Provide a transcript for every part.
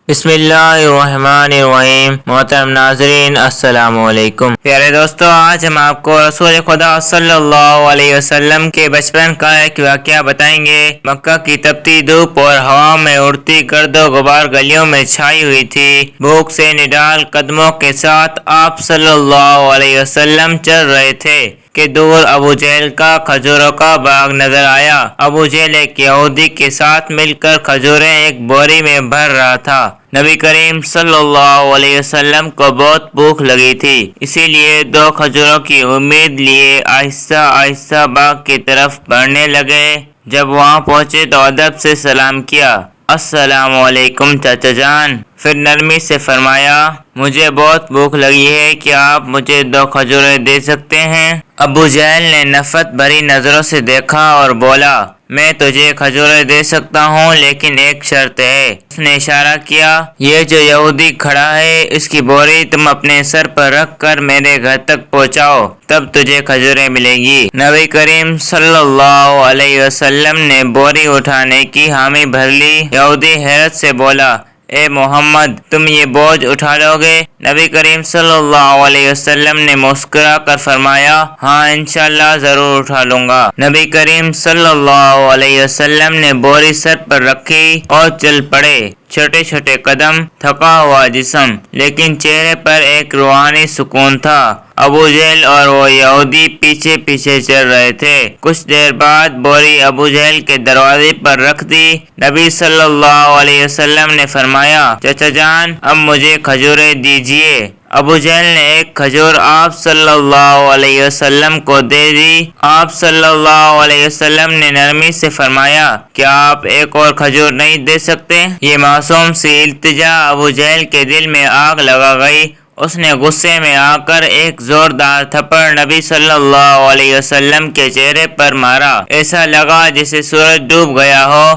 بسم اللہ الرحمن الرحیم۔ محترم ناظرین السلام علیکم۔ پیارے دوستو، آج ہم آپ کو رسول خدا صلی اللہ علیہ وسلم کے بچپن کا ایک واقعہ بتائیں گے۔ مکہ کی تپتی دھوپ اور ہوا میں اڑتی گرد و غبار گلیوں میں چھائی ہوئی تھی۔ بھوک سے نڈال قدموں کے ساتھ آپ صلی اللہ علیہ وسلم چل رہے تھے کہ دور ابو جہل کا کھجوروں کا باغ نظر آیا۔ ابو جہل ایک یہودی کے ساتھ مل کر کھجوریں ایک بوری میں بھر رہا تھا۔ نبی کریم صلی اللہ علیہ وسلم کو بہت بھوک لگی تھی، اسی لیے 2 کھجوروں کی امید لیے آہستہ آہستہ باغ کی طرف بڑھنے لگے۔ جب وہاں پہنچے تو ادب سے سلام کیا، السلام علیکم چاچا جان۔ پھر نرمی سے فرمایا، مجھے بہت بھوک لگی ہے، کیا آپ مجھے 2 کھجوریں دے سکتے ہیں؟ ابو جہل نے نفرت بھری نظروں سے دیکھا اور بولا، میں تجھے کھجوریں دے سکتا ہوں، لیکن ایک شرط ہے۔ اس نے اشارہ کیا، یہ جو یہودی کھڑا ہے اس کی بوری تم اپنے سر پر رکھ کر میرے گھر تک پہنچاؤ، تب تجھے کھجوریں ملے گی۔ نبی کریم صلی اللہ علیہ وسلم نے بوری اٹھانے کی حامی بھر لی۔ یہودی حیرت سے بولا، اے محمد، تم یہ بوجھ اٹھا لو گے؟ نبی کریم صلی اللہ علیہ وسلم نے مسکرا کر فرمایا، ہاں انشاءاللہ ضرور اٹھا لوں گا۔ نبی کریم صلی اللہ علیہ وسلم نے بوری سر پر رکھی اور چل پڑے۔ چھوٹے چھوٹے قدم، تھکا ہوا جسم، لیکن چہرے پر ایک روحانی سکون تھا۔ ابو جہل اور وہ یہودی پیچھے پیچھے چل رہے تھے۔ کچھ دیر بعد بوری ابو جہل کے دروازے پر رکھ دی۔ نبی صلی اللہ علیہ وسلم نے فرمایا، چچا جان، اب مجھے کھجوریں دیجیے۔ ابو جہل نے ایک کھجور آپ صلی اللہ علیہ وسلم کو دے دی۔ آپ صلی اللہ علیہ وسلم نے نرمی سے فرمایا، کیا آپ ایک اور کھجور نہیں دے سکتے؟ یہ معصوم سی التجا ابو جہل کے دل میں آگ لگا گئی۔ اس نے غصے میں آ کر ایک زوردار تھپڑ نبی صلی اللہ علیہ وسلم کے چہرے پر مارا۔ ایسا لگا جیسے سورج ڈوب گیا ہو،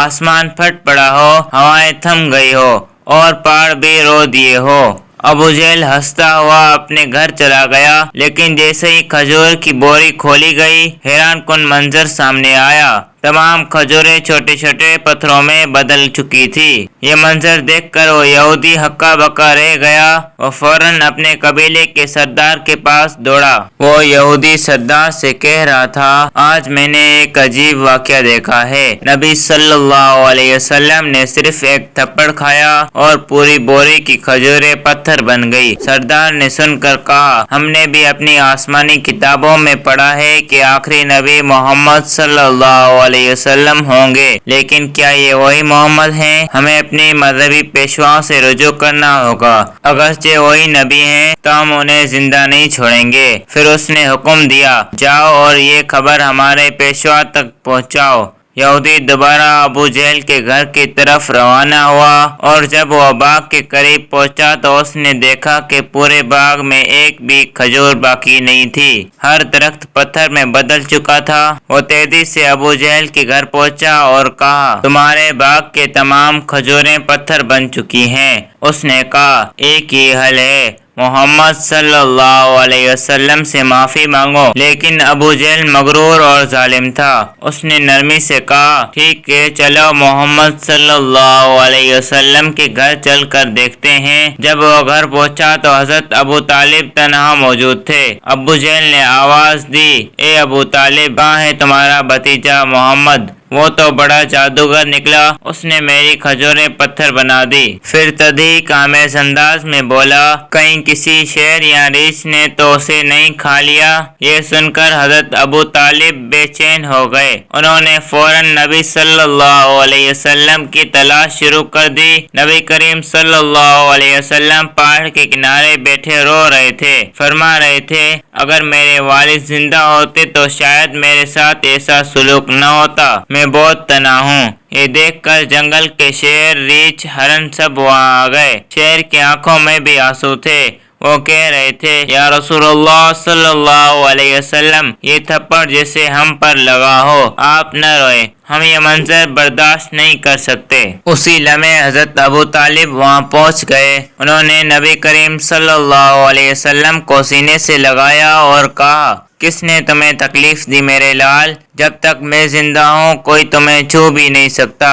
آسمان پھٹ پڑا ہو، ہوائیں تھم گئی ہو اور پہاڑ بھی رو دیے ہو۔ ابو جہل ہنستا ہوا اپنے گھر چلا گیا، لیکن جیسے ہی کھجور کی بوری کھولی گئی، حیران کن منظر سامنے آیا۔ تمام کھجوریں چھوٹے چھوٹے پتھروں میں بدل چکی تھی۔ یہ منظر دیکھ کر وہ یہودی ہکا بکا رہ گیا۔ وہ فوراً اپنے قبیلے کے سردار کے پاس دوڑا۔ وہ یہودی سردار سے کہہ رہا تھا، آج میں نے ایک عجیب واقعہ دیکھا ہے۔ نبی صلی اللہ علیہ وسلم نے صرف ایک تھپڑ کھایا اور پوری بوری کی کھجوریں پتھر بن گئی۔ سردار نے سن کر کہا، ہم نے بھی اپنی آسمانی کتابوں میں پڑھا ہے کہ آخری نبی محمد صلی اللہ علیہ وسلم ہوں گے، لیکن کیا یہ وہی محمد ہیں؟ ہمیں اپنی مذہبی پیشواؤں سے رجوع کرنا ہوگا۔ اگرچہ وہی نبی ہیں تو ہم انہیں زندہ نہیں چھوڑیں گے۔ پھر اس نے حکم دیا، جاؤ اور یہ خبر ہمارے پیشوا تک پہنچاؤ۔ یہودی دوبارہ ابو جہل کے گھر کی طرف روانہ ہوا، اور جب وہ باغ کے قریب پہنچا تو اس نے دیکھا کہ پورے باغ میں ایک بھی کھجور باقی نہیں تھی۔ ہر درخت پتھر میں بدل چکا تھا۔ وہ تیزی سے ابو جہل کے گھر پہنچا اور کہا، تمہارے باغ کے تمام کھجوریں پتھر بن چکی ہیں۔ اس نے کہا، ایک ہی حل ہے، محمد صلی اللہ علیہ وسلم سے معافی مانگو۔ لیکن ابو جہل مغرور اور ظالم تھا۔ اس نے نرمی سے کہا، ٹھیک ہے، چلو محمد صلی اللہ علیہ وسلم کے گھر چل کر دیکھتے ہیں۔ جب وہ گھر پہنچا تو حضرت ابو طالب تنہا موجود تھے۔ ابو جہل نے آواز دی، اے ابو طالب، کہاں ہے تمہارا بھتیجا محمد؟ وہ تو بڑا جادوگر نکلا، اس نے میری کھجوریں پتھر بنا دی۔ پھر تضحیک آمیز انداز میں بولا، کہیں کسی شیر یا ریچھ نے تو اسے نہیں کھا لیا؟ یہ سن کر حضرت ابو طالب بے چین ہو گئے۔ انہوں نے فوراً نبی صلی اللہ علیہ وسلم کی تلاش شروع کر دی۔ نبی کریم صلی اللہ علیہ وسلم پہاڑ کے کنارے بیٹھے رو رہے تھے، فرما رہے تھے، اگر میرے والد زندہ ہوتے تو شاید میرے ساتھ ایسا سلوک نہ ہوتا، میں بہت تنہا ہوں۔ یہ دیکھ کر جنگل کے شیر، ریچھ، ہرن سب وہاں آ گئے۔ شیر کی آنکھوں میں بھی آنسو تھے۔ وہ کہہ رہے تھے، یا رسول اللہ صلی اللہ علیہ وسلم، یہ تھپڑ جیسے ہم پر لگا ہو، آپ نہ روئے، ہم یہ منظر برداشت نہیں کر سکتے۔ اسی لمحے حضرت ابو طالب وہاں پہنچ گئے۔ انہوں نے نبی کریم صلی اللہ علیہ وسلم کو سینے سے لگایا اور کہا، کس نے تمہیں تکلیف دی میرے لال؟ جب تک میں زندہ ہوں کوئی تمہیں چھو بھی نہیں سکتا۔